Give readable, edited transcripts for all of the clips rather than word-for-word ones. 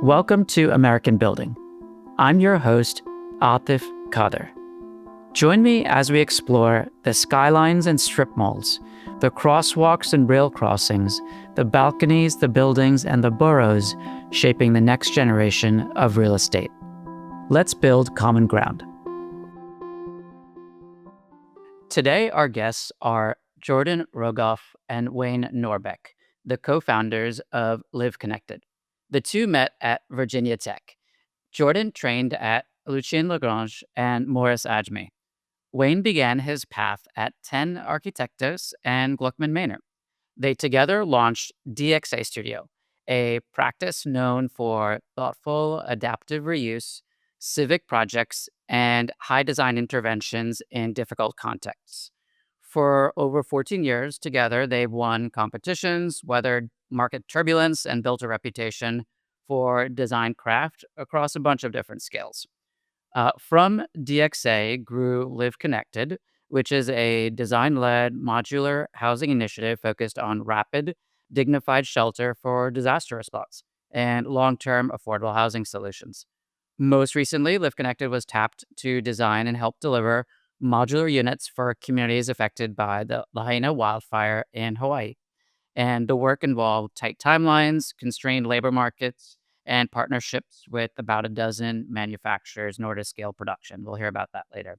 Welcome to American Building. I'm your host, Atif Kader. Join me as we explore the skylines and strip malls, the crosswalks and rail crossings, the balconies, the buildings, and the boroughs shaping the next generation of real estate. Let's build common ground. Today, our guests are Jordan Rogoff and Wayne Norbeck, the co-founders of Live Connected. The two met at Virginia Tech. Jordan trained at Lucien Lagrange and Maurice Ajmi. Wayne began his path at 10 Arquitectos and Gluckman Manor. They together launched DXA Studio, a practice known for thoughtful adaptive reuse, civic projects, and high design interventions in difficult contexts. For over 14 years together, they've won competitions, weathered market turbulence, and built a reputation for design craft across a bunch of different scales. From DXA grew Live Connected, which is a design led modular housing initiative focused on rapid, dignified shelter for disaster response and long term affordable housing solutions. Most recently, Live Connected was tapped to design and help deliver modular units for communities affected by the Lahaina wildfire in Hawaii. And the work involved tight timelines, constrained labor markets, and partnerships with about a dozen manufacturers in order to scale production. We'll hear about that later.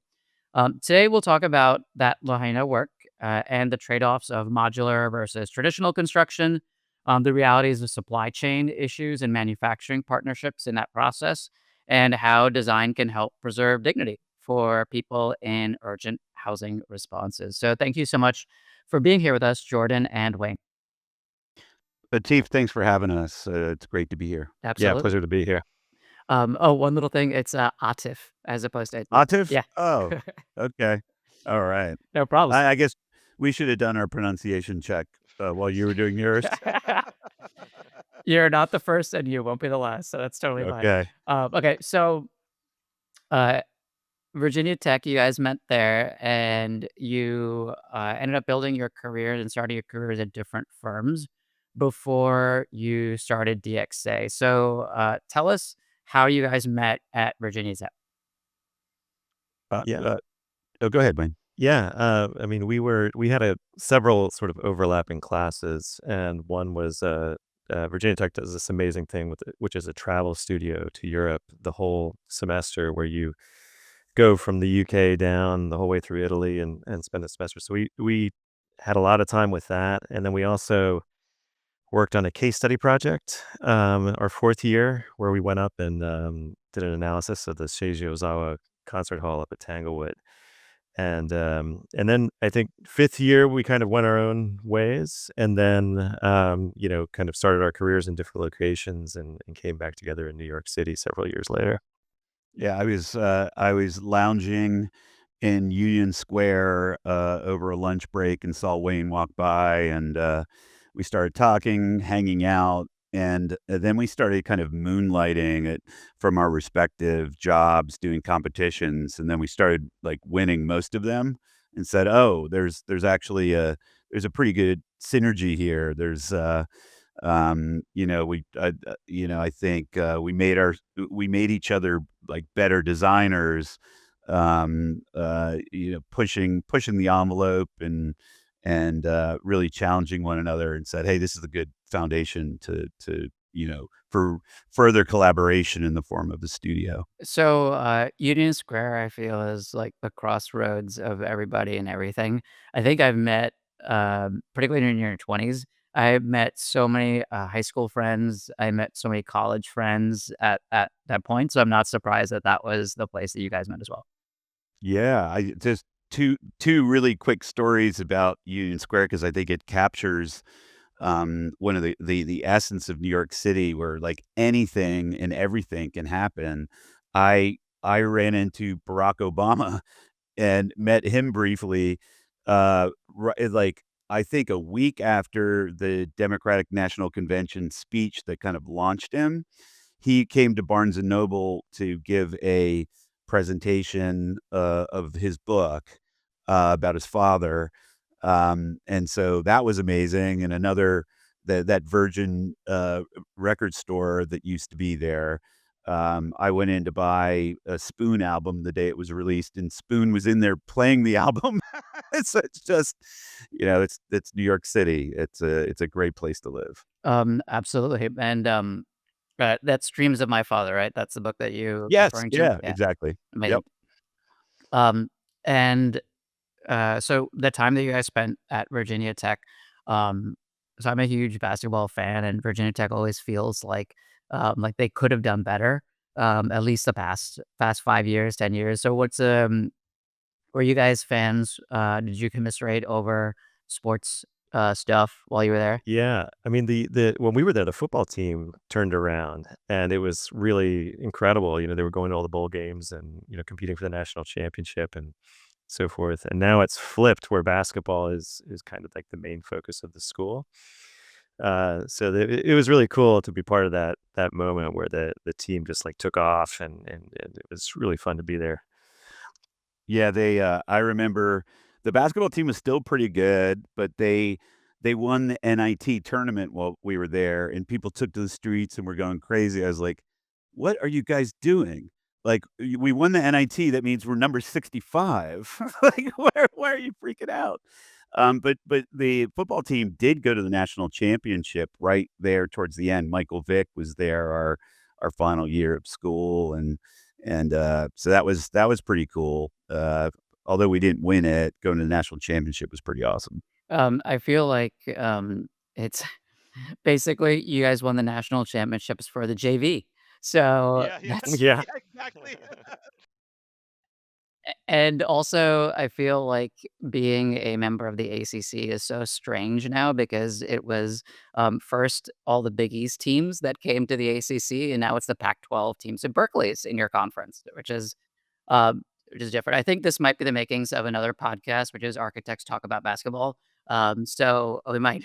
Today, we'll talk about that Lahaina work and the trade offs of modular versus traditional construction, the realities of supply chain issues and manufacturing partnerships in that process, and how design can help preserve dignity for people in urgent housing responses. So, thank you so much for being here with us, Jordan and Wayne. Atif, thanks for having us. It's great to be here. Yeah, Absolutely. pleasure to be here. One little thing, it's Atif as opposed to Atif. Atif? Yeah, Oh, okay. All right. no problems. I guess we should have done our pronunciation check while you were doing yours. You're not the first and you won't be the last, so that's totally fine. Okay. Okay, so uh, Virginia Tech, you guys met there and you ended up building your careers and starting your careers at different firms before you started DXA. So tell us how you guys met at Virginia Tech. Yeah. Go ahead, Wayne. Yeah, I mean, we had several sort of overlapping classes, and one was Virginia Tech does this amazing thing which is a travel studio to Europe the whole semester, where you go from the UK down the whole way through Italy and spend a semester. So we had a lot of time with that, and then we also worked on a case study project our fourth year, where we went up and did an analysis of the Seiji Ozawa concert hall up at Tanglewood. And then I think fifth year we kind of went our own ways, and then kind of started our careers in different locations and came back together in New York City several years later. Yeah, I was lounging in Union Square over a lunch break and saw Wayne walk by, and we started talking, hanging out, and then we started kind of moonlighting it from our respective jobs, doing competitions, and then we started like winning most of them, and said, "Oh, there's a pretty good synergy here. I think we made each other like better designers, pushing the envelope and really challenging one another, and said, "Hey, this is a good foundation for further collaboration in the form of the studio." So Union Square, I feel, is like the crossroads of everybody and everything. I think I've met, particularly in your 20s, I've met so many high school friends. I met so many college friends at that point. So I'm not surprised that that was the place that you guys met as well. Yeah, I just two really quick stories about Union Square because I think it captures one of the essence of New York City, where like anything and everything can happen. I ran into Barack Obama and met him briefly, like I think a week after the Democratic National Convention speech that kind of launched him. He came to Barnes and Noble to give a presentation of his book about his father, and so that was amazing. And another that Virgin record store that used to be there. I went in to buy a Spoon album the day it was released, and Spoon was in there playing the album. So it's just, it's New York City. It's a great place to live. Absolutely, and, that's Dreams of My Father, right? That's the book that you're Yes, referring to? yeah, Yeah, exactly. Yep. amazing. Um, and, so the time that you guys spent at Virginia Tech, um so I'm a huge basketball fan, and Virginia Tech always feels like they could have done better, at least the past 5 years, 10 years. So were you guys fans? Did you commiserate over sports, stuff while you were there? Yeah, I mean, the when we were there, the football team turned around, and it was really incredible. They were going to all the bowl games and competing for the national championship and so forth. And now it's flipped, where basketball is kind of like the main focus of the school. It was really cool to be part of that moment where the team just like took off, and it was really fun to be there. Yeah, I remember the basketball team was still pretty good, but they won the NIT tournament while we were there, and people took to the streets and were going crazy. I was like, "What are you guys doing? Like, we won the NIT, that means we're number 65. Like, why are you freaking out?" But the football team did go to the national championship right there towards the end. Michael Vick was there our final year of school, and so that was pretty cool. Although we didn't win it, going to the national championship was pretty awesome. I feel like, it's basically you guys won the national championships for the JV. So Yeah, yeah, that's Yeah. yeah, exactly. and also, I feel like being a member of the ACC is so strange now because it was, first all the Big East teams that came to the ACC, and now it's the Pac-12 teams. And Berkeley's in your conference, which is different. I think this might be the makings of another podcast, which is Architects Talk About Basketball. So we might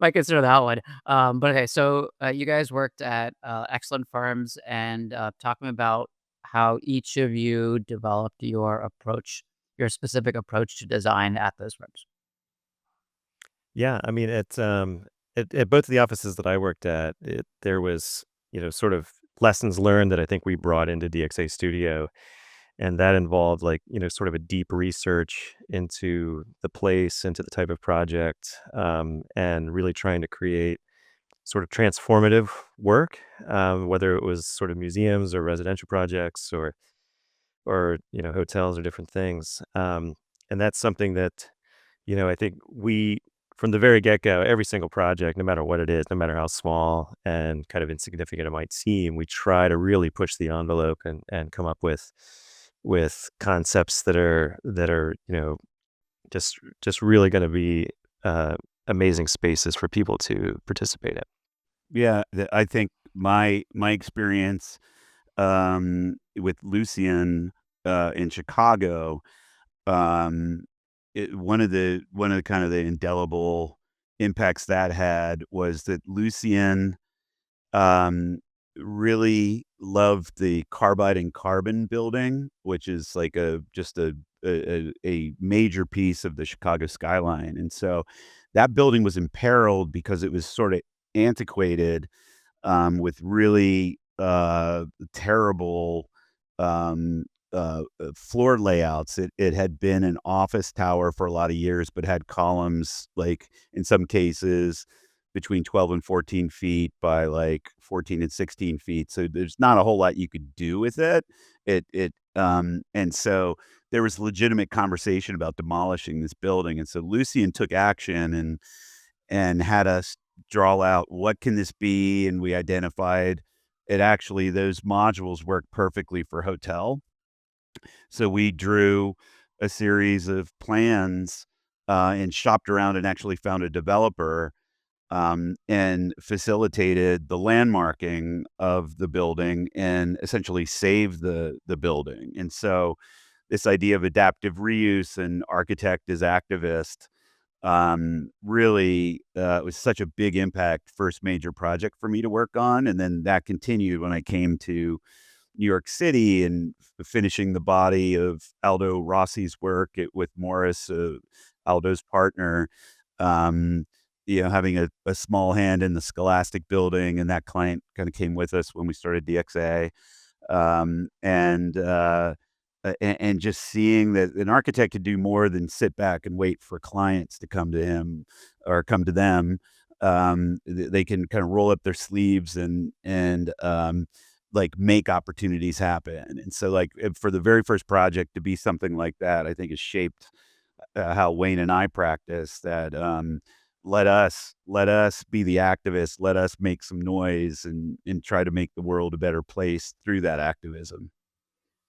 might consider that one. But okay, so you guys worked at excellent firms, and talking about how each of you developed your specific approach to design at those firms. Yeah, I mean, at both of the offices that I worked at, there was, sort of lessons learned that I think we brought into DXA Studio, and that involved like, sort of a deep research into the place, into the type of project, and really trying to create sort of transformative work, whether it was sort of museums or residential projects or hotels or different things. And that's something that I think we, from the very get go, every single project, no matter what it is, no matter how small and kind of insignificant it might seem, we try to really push the envelope and come up with concepts that are just really going to be amazing spaces for people to participate in. Yeah, I think my experience with Lucian in Chicago, um, one of the kind of the indelible impacts that had was that Lucian um, really loved the carbide and carbon building, which is like a major piece of the Chicago skyline, and so that building was imperiled because it was sort of antiquated, with really terrible um, floor layouts. It had been an office tower for a lot of years, but had columns, like in some cases between 12 and 14 feet by like 14 and 16 feet. So there's not a whole lot you could do with it. And so there was legitimate conversation about demolishing this building. And so Lucian took action and had us draw out what can this be, and we identified it. Actually, those modules work perfectly for hotel, so we drew a series of plans, and shopped around and actually found a developer, and facilitated the landmarking of the building and essentially saved the building. And so this idea of adaptive reuse and architect as activist, really, was such a big impact, first major project for me to work on, and then that continued when I came to New York City and finishing the body of Aldo Rossi's work with Morris, Aldo's partner. Um, having a small hand in the Scholastic building, and that client kind of came with us when we started DXA. And just seeing that an architect could do more than sit back and wait for clients to come to him or come to them. They can kind of roll up their sleeves and like make opportunities happen. And so, like for the very first project to be something like that, I think has shaped how Wayne and I practice. That let us be the activists, let us make some noise and try to make the world a better place through that activism.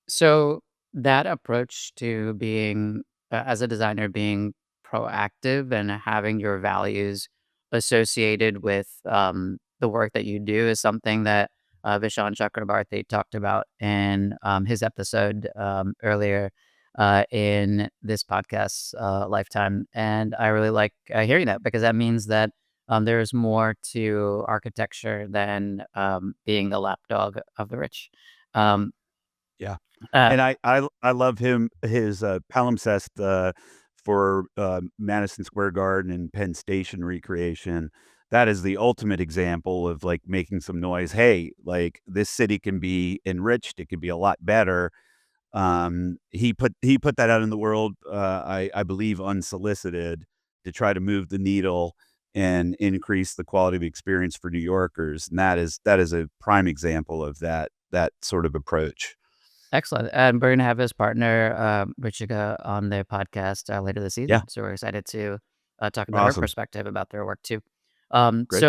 So that approach to being, as a designer, being proactive and having your values associated with the work that you do is something that Vishan Chakrabarty talked about in his episode earlier in this podcast's lifetime. And I really like hearing that because that means that there's more to architecture than being the lapdog of the rich. Um, Yeah. uh, And I love his, palimpsest, for, Madison Square Garden and Penn Station recreation. That is the ultimate example of, like, making some noise. "Hey, like, this city can be enriched, it could be a lot better." He put that out in the world, I believe unsolicited, to try to move the needle and increase the quality of experience for New Yorkers, and that is a prime example of that sort of approach. Excellent. And we're gonna have his partner, Richika, on their podcast later this Yeah, season. So we're excited to talk about her awesome. perspective about their work too. Great.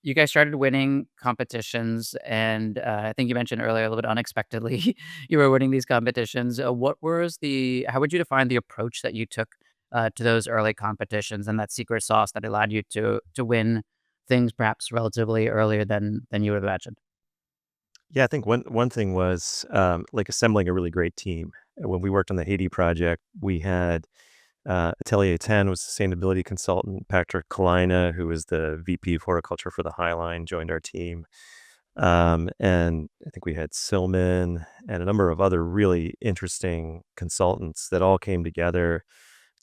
You guys started winning competitions, and I think you mentioned earlier a little bit unexpectedly you were winning these competitions. How would you define the approach that you took to those early competitions and that secret sauce that allowed you to win things perhaps relatively earlier than you would have imagined? Yeah, I think one thing was, like, assembling a really great team. When we worked on the Haiti project, we had, Atelier 10 was sustainability consultant, Patrick Kalina, who was the VP of horticulture for the High Line, joined our team. And I think we had Silman and a number of other really interesting consultants that all came together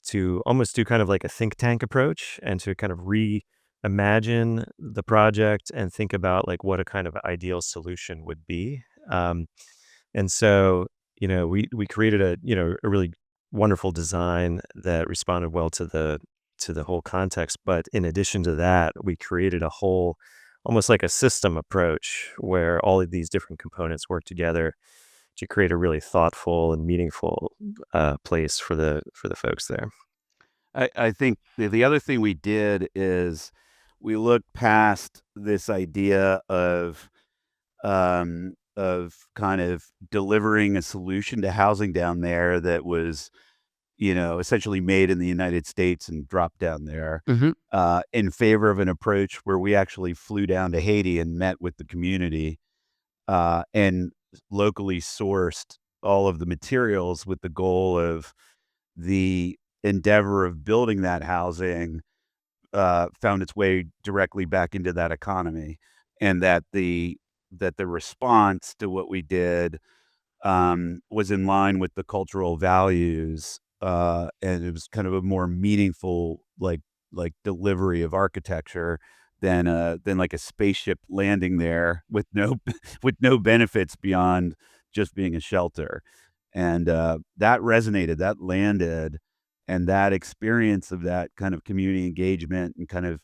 to almost do kind of like a think tank approach and to kind of reimagine the project and think about like what a kind of ideal solution would be. Um, and so, we created a really wonderful design that responded well to the whole context. But in addition to that, we created a whole almost like a system approach where all of these different components work together to create a really thoughtful and meaningful place for the folks there. I think the other thing we did is we looked past this idea of kind of delivering a solution to housing down there that was, essentially made in the United States and dropped down there, Hmm. in favor of an approach where we actually flew down to Haiti and met with the community, and locally sourced all of the materials with the goal of the endeavor of building that housing, found its way directly back into that economy, and that the response to what we did, was in line with the cultural values, and it was kind of a more meaningful, like delivery of architecture than like a spaceship landing there with no with no benefits beyond just being a shelter. And, that resonated, that landed, and that experience of that kind of community engagement and kind of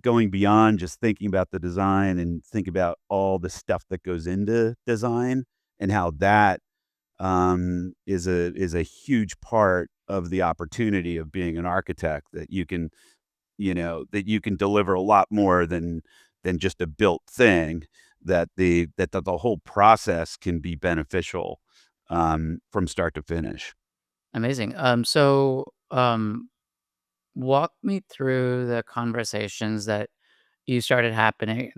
going beyond just thinking about the design and think about all the stuff that goes into design and how that, is a huge part of the opportunity of being an architect, that you can deliver a lot more than just a built thing, that the whole process can be beneficial, from start to finish. Amazing. Walk me through the conversations that started happening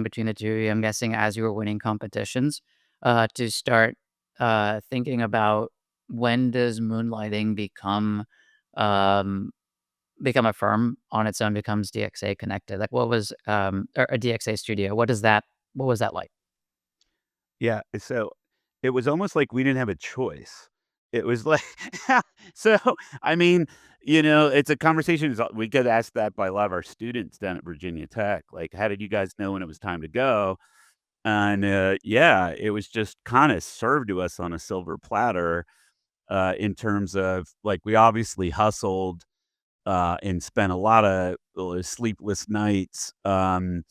between the two of you, I'm guessing as you were winning competitions, to start, thinking about when does moonlighting um, become a firm on its own, becomes DXA connected? Like, or a DXA studio, what was that like? Yeah, so it was almost like we didn't have a choice. It was like so, I mean, it's a conversation we get asked that by a lot of our students down at Virginia Tech, like, "How did you guys know when it was time to go?" And, yeah, it was just kinda served to us on a silver platter, in terms of, like, we obviously hustled, and spent a lot of sleepless nights, grinding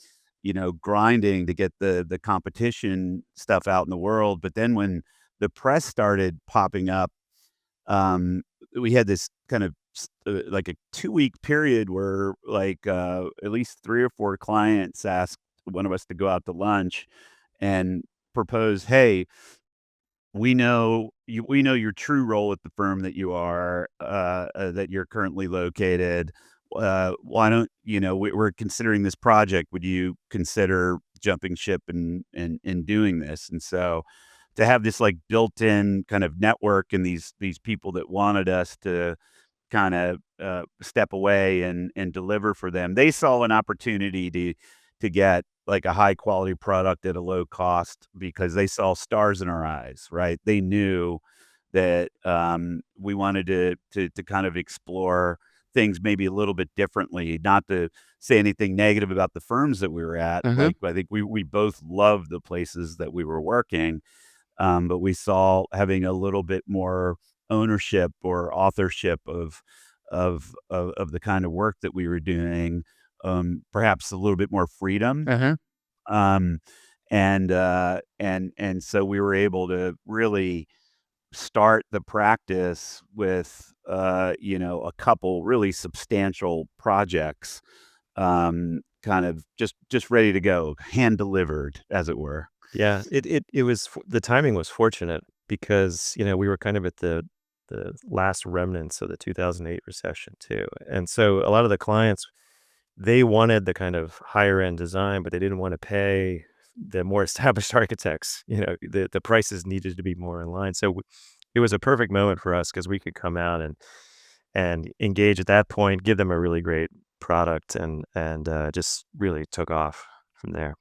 to get the competition stuff out in the world, but then when the press started popping up, um, we had this kind of like a 2-week period where like at least 3 or 4 clients asked one of us to go out to lunch and propose, "Hey, we know your true role at the firm that you are that you're currently located. Why don't we're considering this project? Would you consider jumping ship and doing this?" And so to have this like built-in kind of network and these people that wanted us to kind of step away and deliver for them. They saw an opportunity to get like a high quality product at a low cost because they saw stars in our eyes, right? They knew that we wanted to kind of explore things maybe a little bit differently, not to say anything negative about the firms that we were at. Mhm. Like I think we both loved the places that we were working, but we saw having a little bit more ownership or authorship of the kind of work that we were doing, perhaps a little bit more freedom, Mhm. um, and so we were able to really start the practice with a couple really substantial projects, kind of just ready to go, hand delivered, as it were. Yeah, it was the timing was fortunate because, we were kind of at the last remnants of the 2008 recession too, and so a lot of the clients, they wanted the kind of higher end design, but they didn't wanna pay the more established architects, the prices needed to be more in line, so it was a perfect moment for us because we could come out and engage at that point, give them a really great product, and just really took off from there.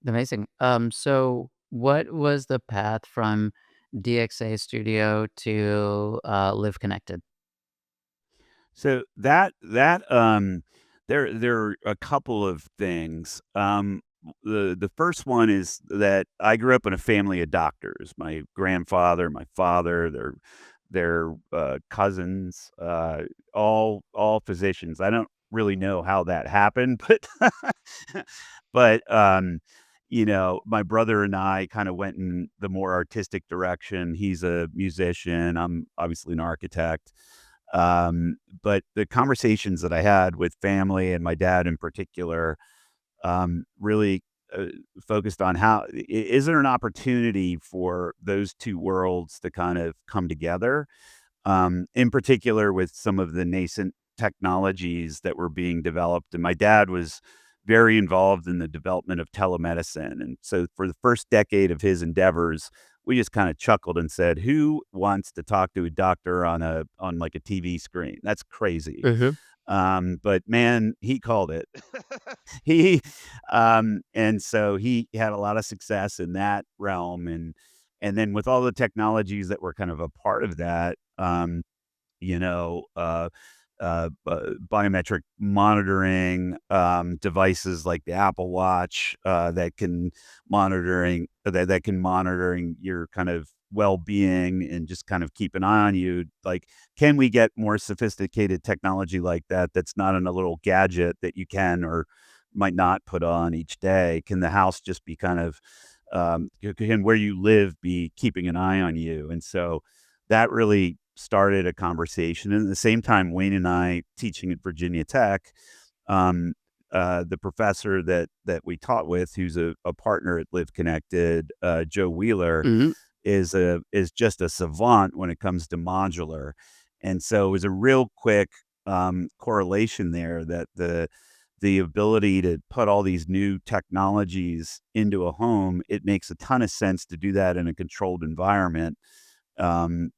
Amazing. So what was the path from DXA Studio to, Live Connected? So that there are a couple of things. The first one is that I grew up in a family of doctors. My grandfather, my father, their cousins, all physicians. I don't really know how that happened, but but my brother and I kind of went in the more artistic direction. He's a musician. I'm obviously an architect. But the conversations that I had with family and my dad in particular, really uh, focused on how is there an opportunity for those two worlds to kind of come together, in particular with some of the nascent technologies that were being developed. And my dad was very involved in the development of telemedicine. And so for the first decade of his endeavors, we just kind of chuckled and said, "Who wants to talk to a doctor on like a TV screen? That's crazy." Mhm. But man, he called it. And so he had a lot of success in that realm, and then with all the technologies that were kind of a part of that, you know, biometric monitoring, devices like the Apple Watch, that can monitoring your kind of well-being and just kind of keep an eye on you. Like, can we get more sophisticated technology like that that's not in a little gadget that you can or might not put on each day? Can the house just be kind of can where you live be keeping an eye on you? And so that really started a conversation. And at the same time, Wayne and I teaching at Virginia Tech, um, the professor that we taught with, who's a partner at Live Connected, Joe Wheeler, Mhm. is just a savant when it comes to modular. And so it was a real quick correlation there that the ability to put all these new technologies into a home, it makes a ton of sense to do that in a controlled environment,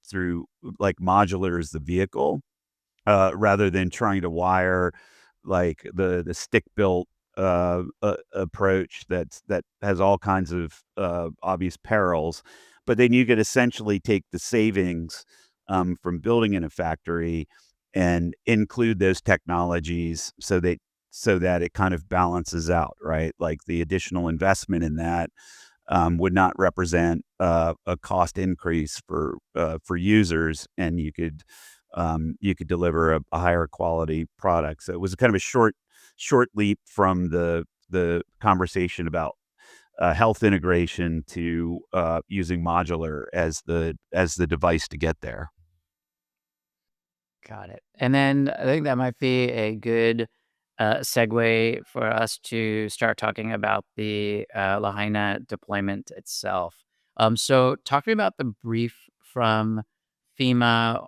through like modular as the vehicle, rather than trying to wire like the stick built approach that has all kinds of obvious perils. But then you could essentially take the savings from building in a factory and include those technologies so that it kind of balances out, right? Like the additional investment in that would not represent a cost increase for users, and you could deliver a higher quality product. So it was kind of a short leap from the conversation about health integration to using modular as the device to get there. Got it. And then I think that might be a good segue for us to start talking about the Lahaina deployment itself. So, talk to me about the brief from FEMA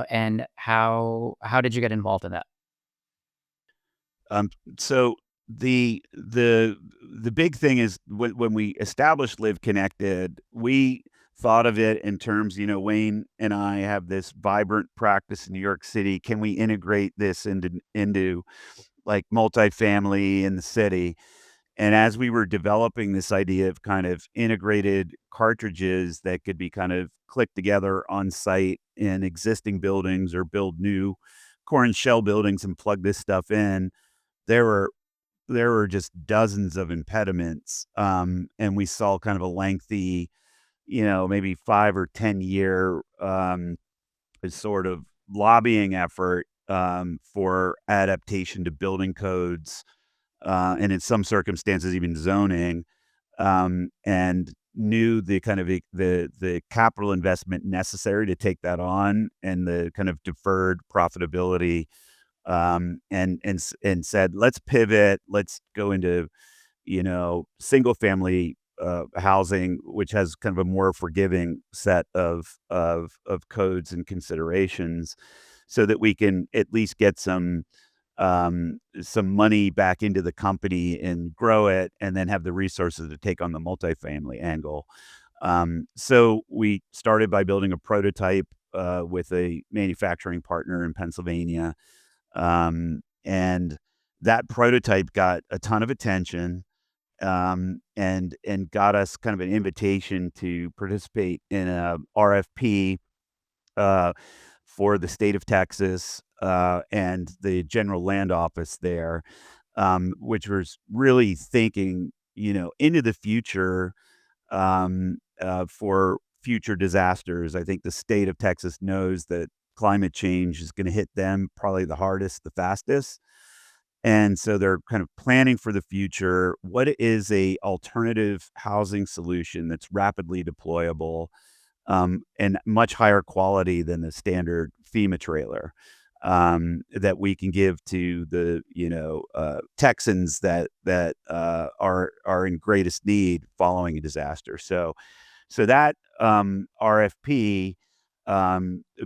and how did you get involved in that? Um, so the big thing is when we established Live Connected, we thought of it in terms, Wayne and I have this vibrant practice in New York City. Can we integrate this into like multifamily in the city? And as we were developing this idea of kind of integrated cartridges that could be kind of clicked together on site in existing buildings or build new core and shell buildings and plug this stuff in, there were there were just dozens of impediments, and we saw kind of a lengthy, maybe 5 or 10-year, sort of lobbying effort, for adaptation to building codes, and in some circumstances, even zoning, and knew the kind of the capital investment necessary to take that on and the kind of deferred profitability, and said, "Let's pivot. Let's go into, single family, housing, which has kind of a more forgiving set of codes and considerations so that we can at least get some money back into the company and grow it and then have the resources to take on the multifamily angle." So we started by building a prototype, with a manufacturing partner in Pennsylvania, and that prototype got a ton of attention, and got us kind of an invitation to participate in a RFP, uh, for the state of Texas, and the general land office there, which was really thinking, into the future, for future disasters. I think the state of Texas knows that climate change is going to hit them probably the hardest, the fastest. And so they're kind of planning for the future. What is a alternative housing solution that's rapidly deployable, and much higher quality than the standard FEMA trailer, that we can give to the, Texans that are in greatest need following a disaster. So that, RFP,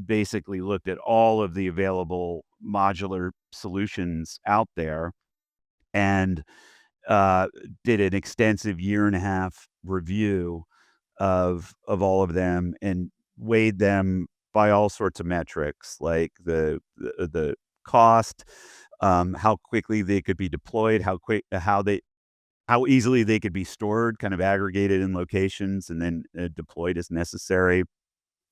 basically looked at all of the available modular solutions out there and, uh, did an extensive year and a half review of all of them and weighed them by all sorts of metrics, like the cost, how quickly they could be deployed, how easily they could be stored, kind of aggregated in locations and then, deployed as necessary.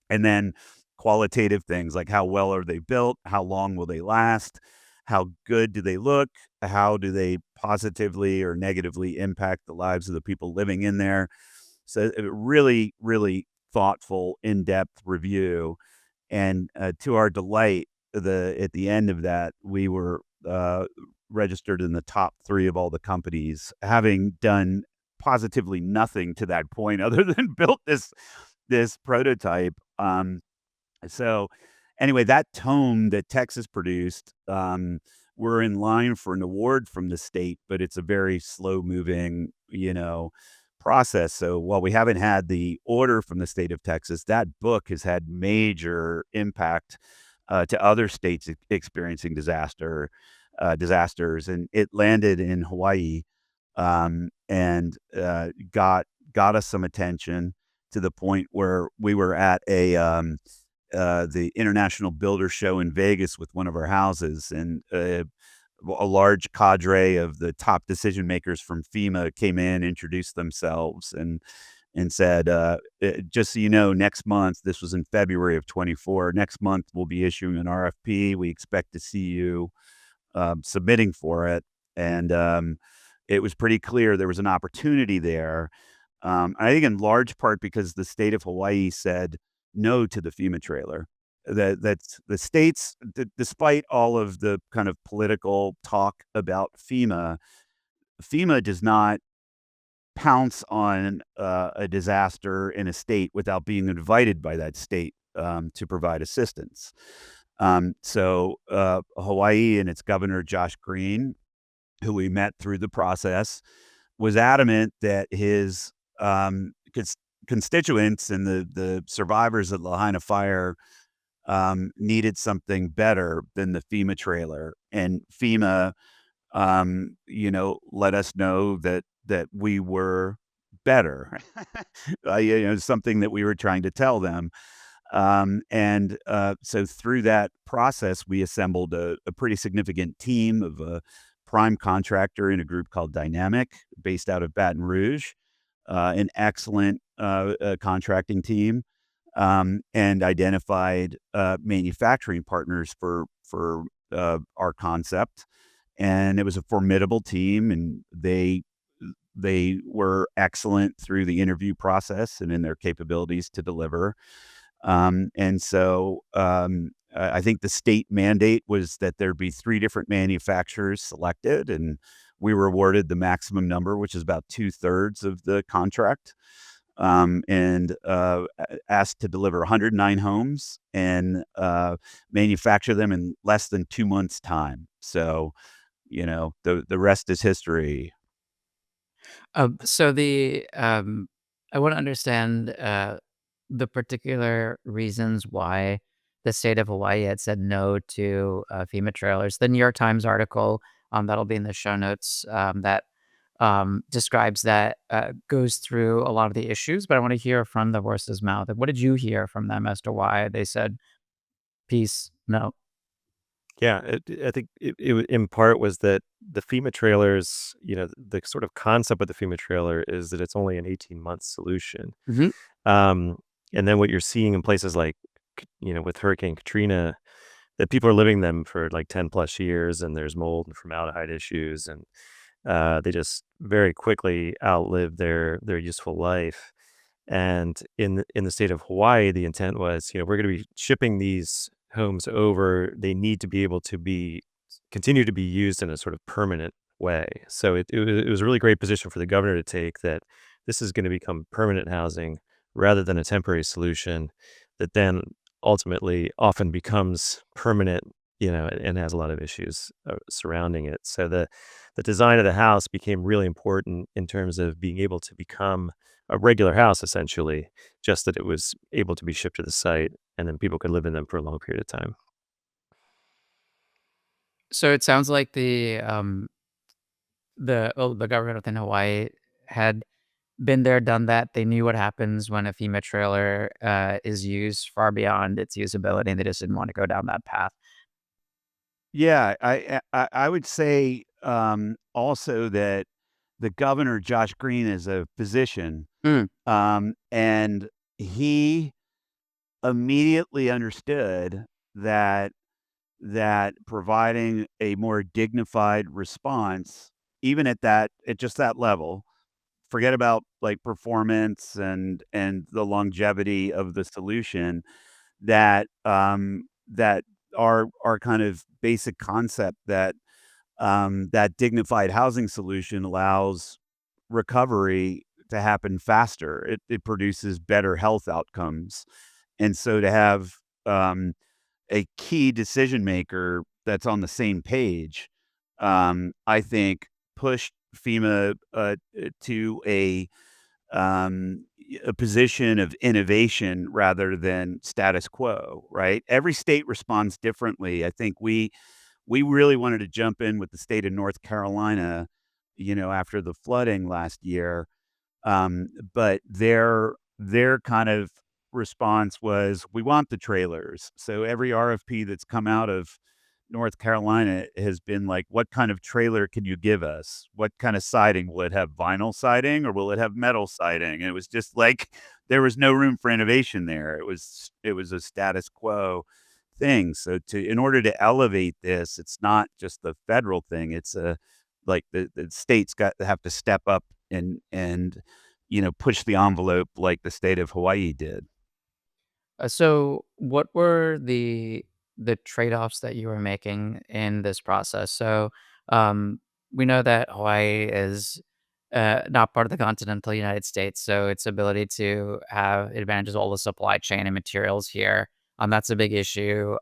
And then qualitative things like how well are they built? How long will they last? How good do they look? How do they positively or negatively impact the lives of the people living in there? So a really, really thoughtful, in-depth review. And to our delight, the at the end of that, we were registered in the top three of all the companies, having done positively nothing to that point other than built this prototype. So anyway, that tome that Texas produced, we're in line for an award from the state, but it's a very slow moving, process. So while we haven't had the order from the state of Texas, that book has had major impact, to other states experiencing disasters, and it landed in Hawaii, and got us some attention to the point where we were at the International Builder Show in Vegas with one of our houses, and a large cadre of the top decision makers from FEMA came in, introduced themselves, and and said, just so you know, next month, this was in February of 24, next month we'll be issuing an RFP. We expect to see you submitting for it. And it was pretty clear there was an opportunity there. I think in large part because the state of Hawaii said no to the FEMA trailer. That's the states, despite all of the kind of political talk about FEMA, FEMA does not pounce on a disaster in a state without being invited by that state to provide assistance. So Hawaii and its governor, Josh Green, who we met through the process, was adamant that his constituents and the survivors of the Lahaina fire needed something better than the FEMA trailer. And FEMA, let us know that we were better. Something that we were trying to tell them. So through that process, we assembled a pretty significant team of a prime contractor in a group called Dynamic, based out of Baton Rouge, an excellent contracting team, and identified manufacturing partners for our concept. And it was a formidable team, and they were excellent through the interview process and in their capabilities to deliver. I think the state mandate was that there'd be 3 different manufacturers selected, and we were awarded the maximum number, which is about 2/3 of the contract, asked to deliver 109 homes and manufacture them in less than 2 months' time. So, the rest is history. So I want to understand the particular reasons why the state of Hawaii had said no to FEMA trailers. The New York Times article that'll be in the show notes that describes that goes through a lot of the issues. But I want to hear from the horse's mouth. What did you hear from them as to why they said peace? No. Yeah, I think in part was that the FEMA trailers, the sort of concept of the FEMA trailer is that it's only an 18-month solution. Hmm. Um, and then what you're seeing in places like, with Hurricane Katrina, that people are living them for like 10 plus years, and there's mold and formaldehyde issues, and they just very quickly outlive their useful life. And in the state of Hawaii, the intent was, we're going to be shipping these homes over. They need to be able to continue to be used in a sort of permanent way. So it was a really great position for the governor to take, that this is going to become permanent housing rather than a temporary solution that then ultimately often becomes permanent, and has a lot of issues surrounding it. So the design of the house became really important in terms of being able to become a regular house, essentially, just that it was able to be shipped to the site, and then people could live in them for a long period of time. So it sounds like the government within Hawaii had been there, done that. They knew what happens when a FEMA trailer is used far beyond its usability, and they just didn't want to go down that path. Yeah, I would say, also that the governor, Josh Green, is a physician, Mm. and he immediately understood that providing a more dignified response, even at just that level, forget about, like, performance and the longevity of the solution, that our kind of basic concept that dignified housing solution allows recovery to happen faster. It produces better health outcomes. And so to have a key decision maker that's on the same page, I think pushed FEMA to a position of innovation rather than status quo, right? Every state responds differently. I think we really wanted to jump in with the state of North Carolina, after the flooding last year. But their kind of response was, "We want the trailers." So every RFP that's come out of North Carolina has been like, what kind of trailer can you give us? What kind of siding? Will it have vinyl siding or will it have metal siding? And it was just like there was no room for innovation there. It was a status quo thing. So to in order to elevate this, it's not just the federal thing. It's a like the states got have to step up and push the envelope like the state of Hawaii did. So what were the trade-offs that you were making in this process? So, um, we know that Hawaii is not part of the continental United States, so its ability to have advantages of all the supply chain and materials here, that's a big issue.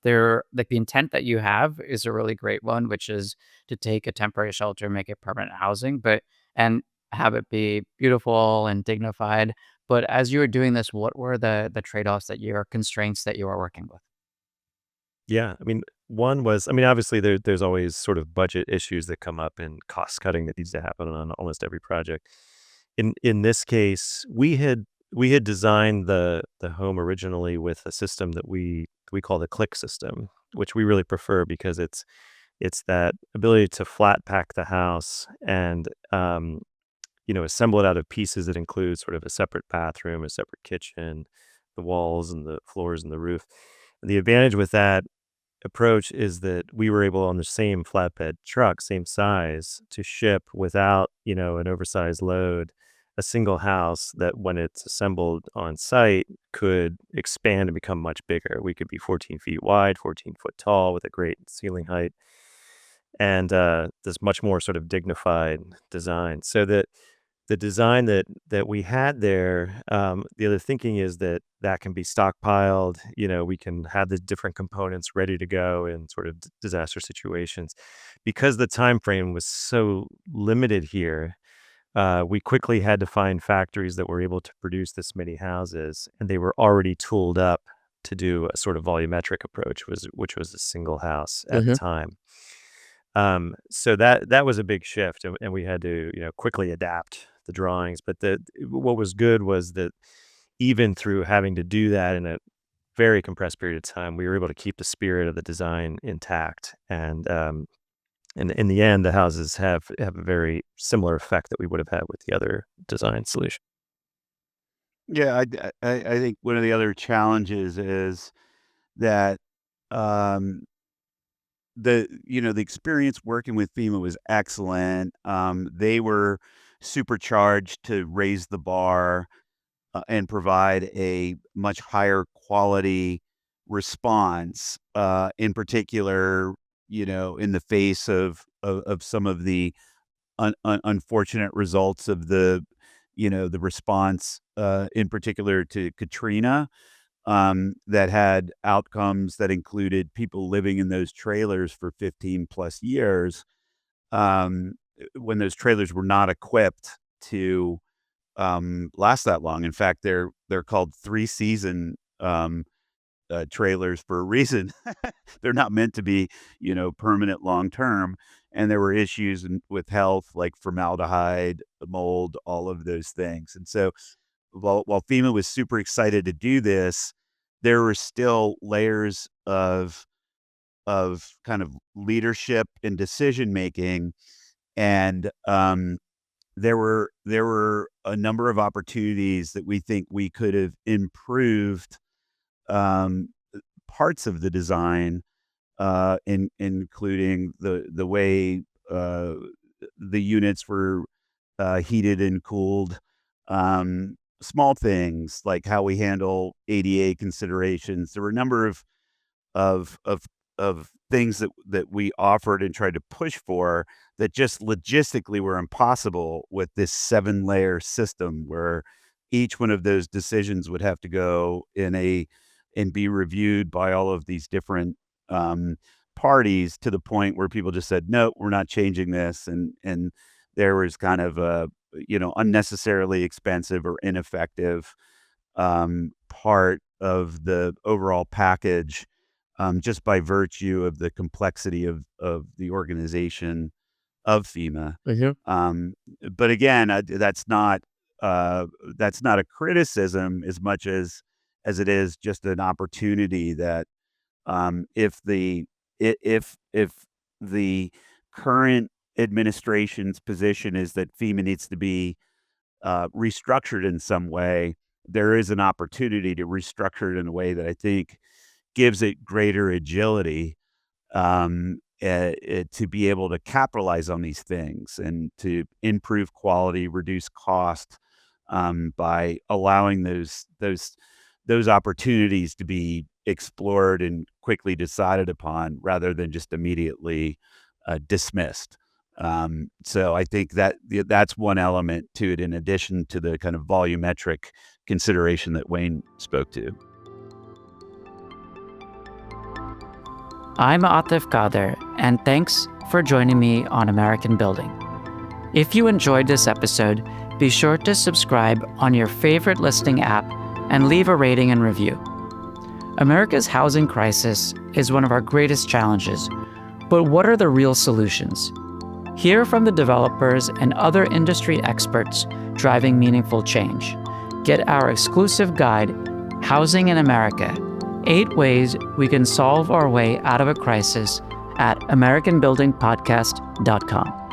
There, like the intent that you have is a really great one, which is to take a temporary shelter, make it permanent housing, but and have it be beautiful and dignified. But as you were doing this, what were the trade-offs that your constraints that you were working with? Yeah, I mean, one was, I mean, obviously there's always sort of budget issues that come up and cost cutting that needs to happen on almost every project. In this case, we had designed the home originally with a system that we call the click system, which we really prefer because it's that ability to flat pack the house and assemble it out of pieces that include sort of a separate bathroom, a separate kitchen, the walls and the floors and the roof. And the advantage with that approach is that we were able on the same flatbed truck, same size, to ship without, an oversized load, a single house that when it's assembled on site could expand and become much bigger. We could be 14 feet wide, 14-foot tall with a great ceiling height and this much more sort of dignified design. So that the design that we had there, the other thinking is that that can be stockpiled. We can have the different components ready to go in sort of disaster situations. Because the time frame was so limited here, we quickly had to find factories that were able to produce this many houses, and they were already tooled up to do a sort of volumetric approach, which was a single house at the Mhm. time. So that was a big shift, and we had to, quickly adapt the drawings. But what was good was that even through having to do that in a very compressed period of time, we were able to keep the spirit of the design intact. And in the end, the houses have a very similar effect that we would have had with the other design solution. Yeah, I think one of the other challenges is that um, the experience working with FEMA was excellent. They were supercharged to raise the bar and provide a much higher quality response. In particular, in the face of some of the unfortunate results of the response, in particular to Katrina, that had outcomes that included people living in those trailers for 15 plus years, when those trailers were not equipped to last that long. In fact, they're called 3-season trailers for a reason. They're not meant to be, permanent long term. And there were issues with health, like formaldehyde, mold, all of those things. And so, while FEMA was super excited to do this, there were still layers of kind of leadership and decision making, and there were a number of opportunities that we think we could have improved um, parts of the design, including the way the units were heated and cooled. Small things like how we handle ADA considerations. There were a number of of of things that we offered and tried to push for that just logistically were impossible with this 7-layer system where each one of those decisions would have to go and be reviewed by all of these different um, parties, to the point where people just said, no, we're not changing this, and there was kind of a unnecessarily expensive or ineffective part of the overall package, just by virtue of the complexity of the organization of FEMA. Mhm. Um, but again, that's not a criticism as much as it is just an opportunity that if the if the current administration's position is that FEMA needs to be restructured in some way, there is an opportunity to restructure it in a way that I think gives it greater agility, to be able to capitalize on these things and to improve quality, reduce cost, by allowing those opportunities to be explored and quickly decided upon rather than just immediately dismissed. So I think that that's one element to it, in addition to the kind of volumetric consideration that Wayne spoke to. I'm Atif Kader, and thanks for joining me on American Building. If you enjoyed this episode, be sure to subscribe on your favorite listening app and leave a rating and review. America's housing crisis is one of our greatest challenges, but what are the real solutions? Hear from the developers and other industry experts driving meaningful change. Get our exclusive guide, Housing in America: 8 Ways We Can Solve Our Way Out of a Crisis, at AmericanBuildingPodcast.com.